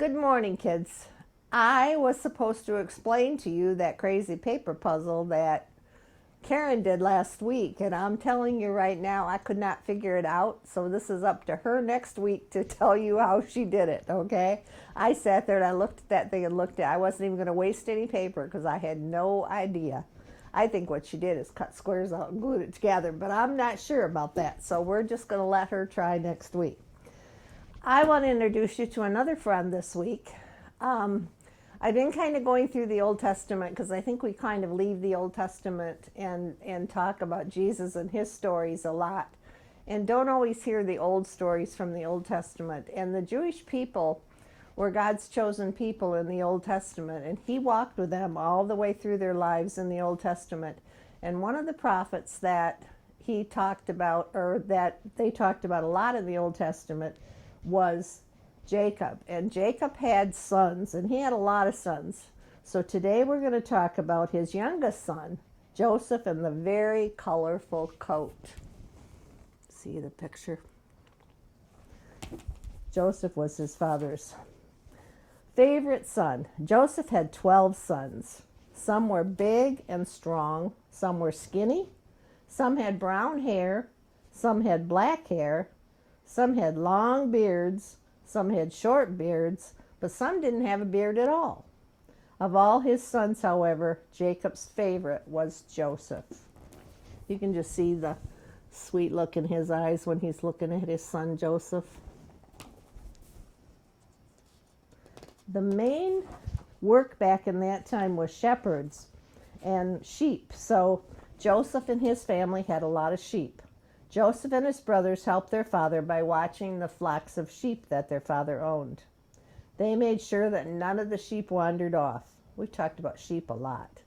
Good morning, kids. I was supposed to explain to you that crazy paper puzzle that Karen did last week, and I'm telling you right now, I could not figure it out. So this is up to her next week to tell you how she did it, okay? I sat there and I looked at that thing and looked at it. I wasn't even going to waste any paper because I had no idea. I think what she did is cut squares out and glued it together, but I'm not sure about that. So we're just going to let her try next week. I want to introduce you to another friend this week. I've been kind of going through the Old Testament because I think we kind of leave the Old Testament and talk about Jesus and his stories a lot and don't always hear the old stories from the Old Testament. And the Jewish people were God's chosen people in the Old Testament, and he walked with them all the way through their lives in the Old Testament. And one of the prophets that he talked about, or that they talked about a lot in the Old Testament, was Jacob. And Jacob had sons, and he had a lot of sons. So today we're going to talk about his youngest son, Joseph, and the very colorful coat. See the picture? Joseph was his father's favorite son. Joseph had 12 sons. Some were big and strong, some were skinny, some had brown hair, some had black hair, some had long beards, some had short beards, but some didn't have a beard at all. Of all his sons, however, Jacob's favorite was Joseph. You can just see the sweet look in his eyes when he's looking at his son Joseph. The main work back in that time was shepherds and sheep. So Joseph and his family had a lot of sheep. Joseph and his brothers helped their father by watching the flocks of sheep that their father owned. They made sure that none of the sheep wandered off. We've talked about sheep a lot.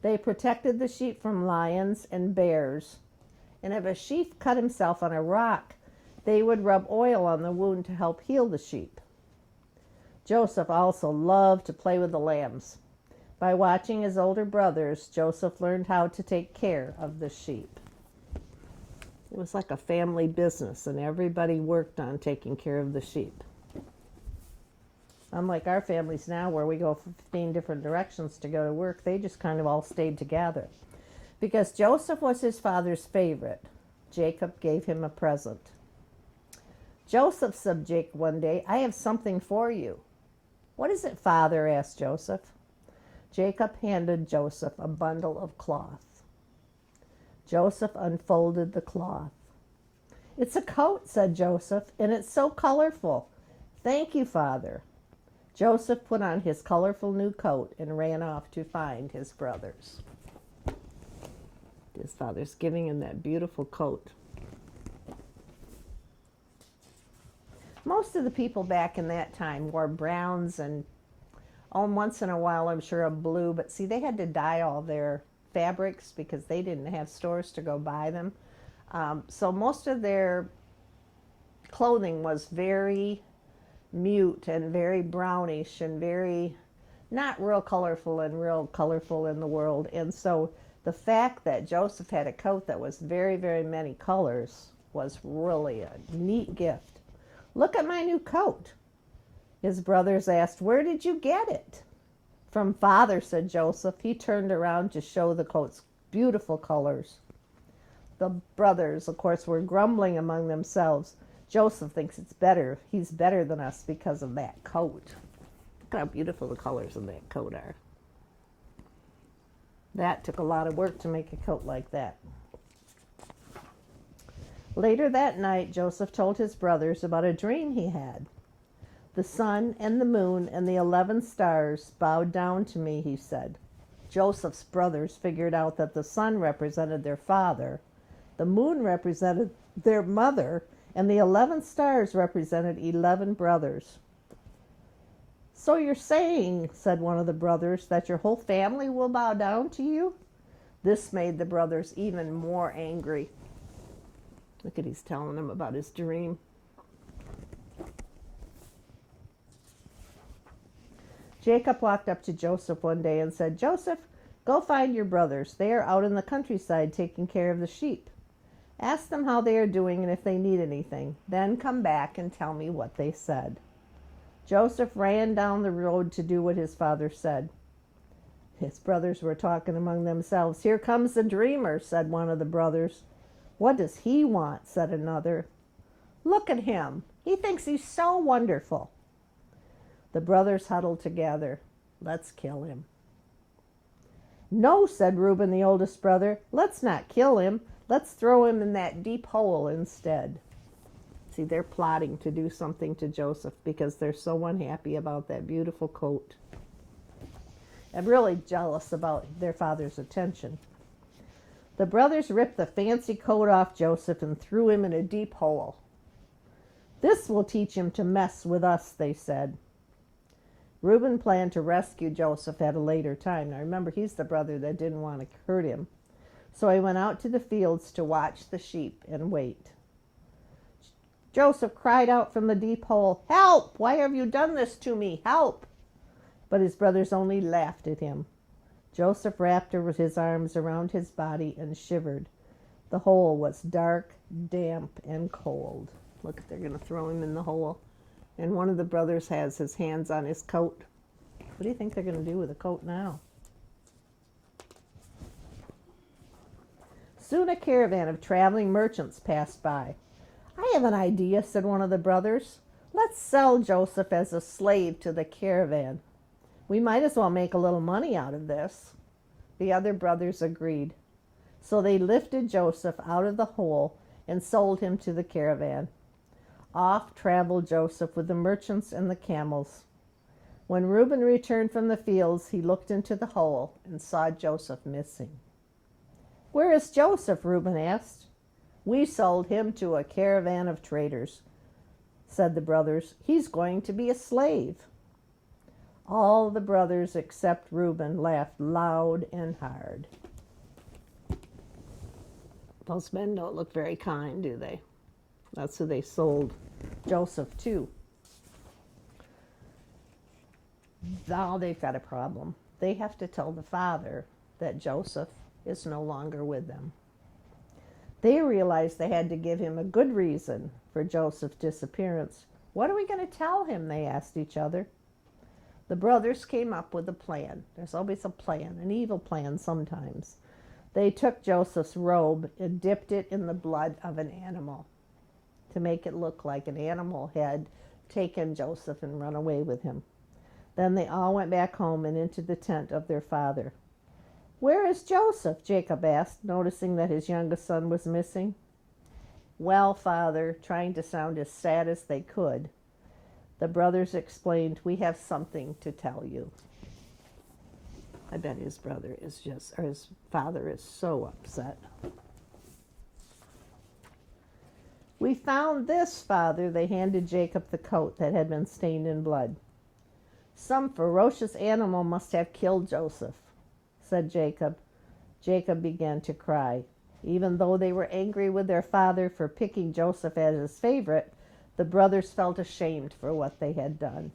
They protected the sheep from lions and bears. And if a sheep cut himself on a rock, they would rub oil on the wound to help heal the sheep. Joseph also loved to play with the lambs. By watching his older brothers, Joseph learned how to take care of the sheep. It was like a family business, and everybody worked on taking care of the sheep. Unlike our families now, where we go 15 different directions to go to work, they just kind of all stayed together. Because Joseph was his father's favorite, Jacob gave him a present. Joseph said to Jacob one day, "I have something for you." "What is it, Father?" asked Joseph. Jacob handed Joseph a bundle of cloth. Joseph unfolded the cloth. "It's a coat," said Joseph, "and it's so colorful." "Thank you, Father." Joseph put on his colorful new coat and ran off to find his brothers. His father's giving him that beautiful coat. Most of the people back in that time wore browns and once in a while I'm sure a blue, but see, they had to dye all their fabrics because they didn't have stores to go buy them. So most of their clothing was very mute and very brownish and very not real colorful and real colorful in the world. And so the fact that Joseph had a coat that was very, very many colors was really a neat gift. "Look at my new coat." His brothers asked, "Where did you get it?" "From Father," said Joseph. He turned around to show the coat's beautiful colors. The brothers, of course, were grumbling among themselves. "Joseph thinks it's better. He's better than us because of that coat." Look how beautiful the colors of that coat are. That took a lot of work to make a coat like that. Later that night, Joseph told his brothers about a dream he had. "The sun and the moon and the 11 stars bowed down to me," he said. Joseph's brothers figured out that the sun represented their father, the moon represented their mother, and the 11 stars represented 11 brothers. "So you're saying," said one of the brothers, "that your whole family will bow down to you?" This made the brothers even more angry. Look at, he's telling them about his dream. Jacob walked up to Joseph one day and said, "Joseph, go find your brothers. They are out in the countryside taking care of the sheep. Ask them how they are doing and if they need anything. Then come back and tell me what they said." Joseph ran down the road to do what his father said. His brothers were talking among themselves. "Here comes the dreamer," said one of the brothers. "What does he want?" said another. "Look at him. He thinks he's so wonderful." The brothers huddled together. "Let's kill him." "No," said Reuben, the oldest brother. "Let's not kill him. Let's throw him in that deep hole instead." See, they're plotting to do something to Joseph because they're so unhappy about that beautiful coat and really jealous about their father's attention. The brothers ripped the fancy coat off Joseph and threw him in a deep hole. "This will teach him to mess with us," they said. Reuben planned to rescue Joseph at a later time. Now remember, he's the brother that didn't want to hurt him. So he went out to the fields to watch the sheep and wait. Joseph cried out from the deep hole, "Help! Why have you done this to me? Help!" But his brothers only laughed at him. Joseph wrapped his arms around his body and shivered. The hole was dark, damp, and cold. Look, they're going to throw him in the hole. And one of the brothers has his hands on his coat. What do you think they're going to do with the coat now? Soon a caravan of traveling merchants passed by. "I have an idea," said one of the brothers. "Let's sell Joseph as a slave to the caravan. We might as well make a little money out of this." The other brothers agreed. So they lifted Joseph out of the hole and sold him to the caravan. Off traveled Joseph with the merchants and the camels. When Reuben returned from the fields, he looked into the hole and saw Joseph missing. "Where is Joseph?" Reuben asked. "We sold him to a caravan of traders," said the brothers. "He's going to be a slave." All the brothers except Reuben laughed loud and hard. Those men don't look very kind, do they? That's who they sold Joseph to. Now they've got a problem. They have to tell the father that Joseph is no longer with them. They realized they had to give him a good reason for Joseph's disappearance. "What are we going to tell him?" they asked each other. The brothers came up with a plan. There's always a plan, an evil plan sometimes. They took Joseph's robe and dipped it in the blood of an animal to make it look like an animal had taken Joseph and run away with him. Then they all went back home and into the tent of their father. "Where is Joseph?" Jacob asked, noticing that his youngest son was missing. "Well, father," trying to sound as sad as they could, the brothers explained, "We have something to tell you." I bet his father is so upset. "We found this, father." They handed Jacob the coat that had been stained in blood. "Some ferocious animal must have killed Joseph," said Jacob. Jacob began to cry. Even though they were angry with their father for picking Joseph as his favorite, the brothers felt ashamed for what they had done.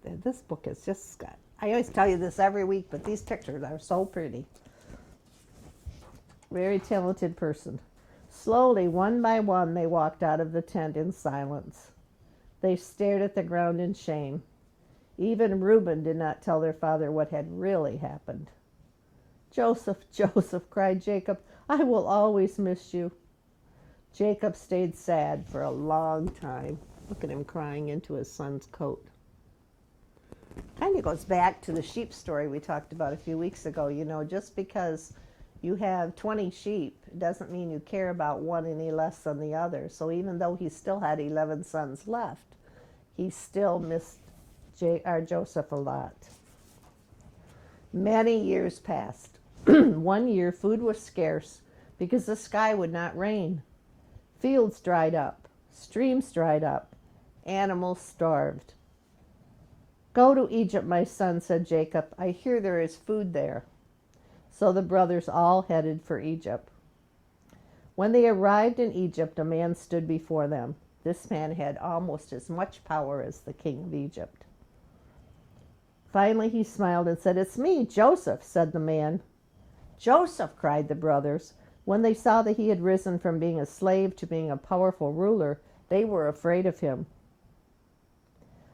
This book is just, I always tell you this every week, but these pictures are so pretty. Very talented person. Slowly, one by one, they walked out of the tent in silence. They stared at the ground in shame. Even Reuben did not tell their father what had really happened. "Joseph, Joseph," cried Jacob, "I will always miss you." Jacob stayed sad for a long time. Look at him crying into his son's coat. Kind of goes back to the sheep story we talked about a few weeks ago. You know, just because you have 20 sheep doesn't mean you care about one any less than the other. So even though he still had 11 sons left, he still missed Joseph a lot. Many years passed. One year, food was scarce because the sky would not rain. Fields dried up. Streams dried up. Animals starved. "Go to Egypt, my son," said Jacob. "I hear there is food there." So the brothers all headed for Egypt. When they arrived in Egypt, a man stood before them. This man had almost as much power as the king of Egypt. Finally, he smiled and said, "It's me, Joseph," said the man. "Joseph," cried the brothers. When they saw that he had risen from being a slave to being a powerful ruler, they were afraid of him.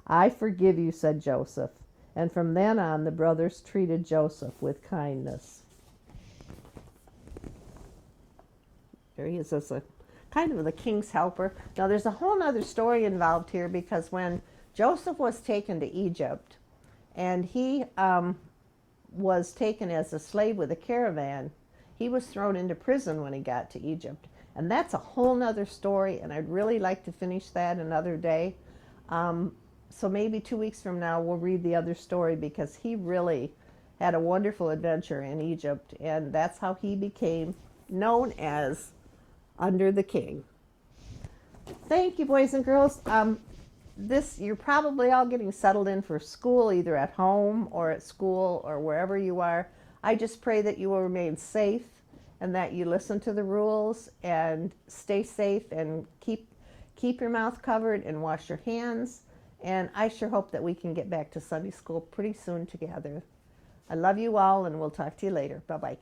"I forgive you," said Joseph. And from then on, the brothers treated Joseph with kindness. There he is as a kind of the king's helper. Now, there's a whole other story involved here, because when Joseph was taken to Egypt, and he was taken as a slave with a caravan, he was thrown into prison when he got to Egypt. And that's a whole nother story, and I'd really like to finish that another day. So maybe 2 weeks from now we'll read the other story, because he really had a wonderful adventure in Egypt, and that's how he became known as Under the King. Thank you, boys and girls. You're probably all getting settled in for school, either at home or at school or wherever you are. I just pray that you will remain safe, and that you listen to the rules and stay safe, and keep your mouth covered and wash your hands. And I sure hope that we can get back to Sunday school pretty soon together. I love you all, and we'll talk to you later. Bye-bye.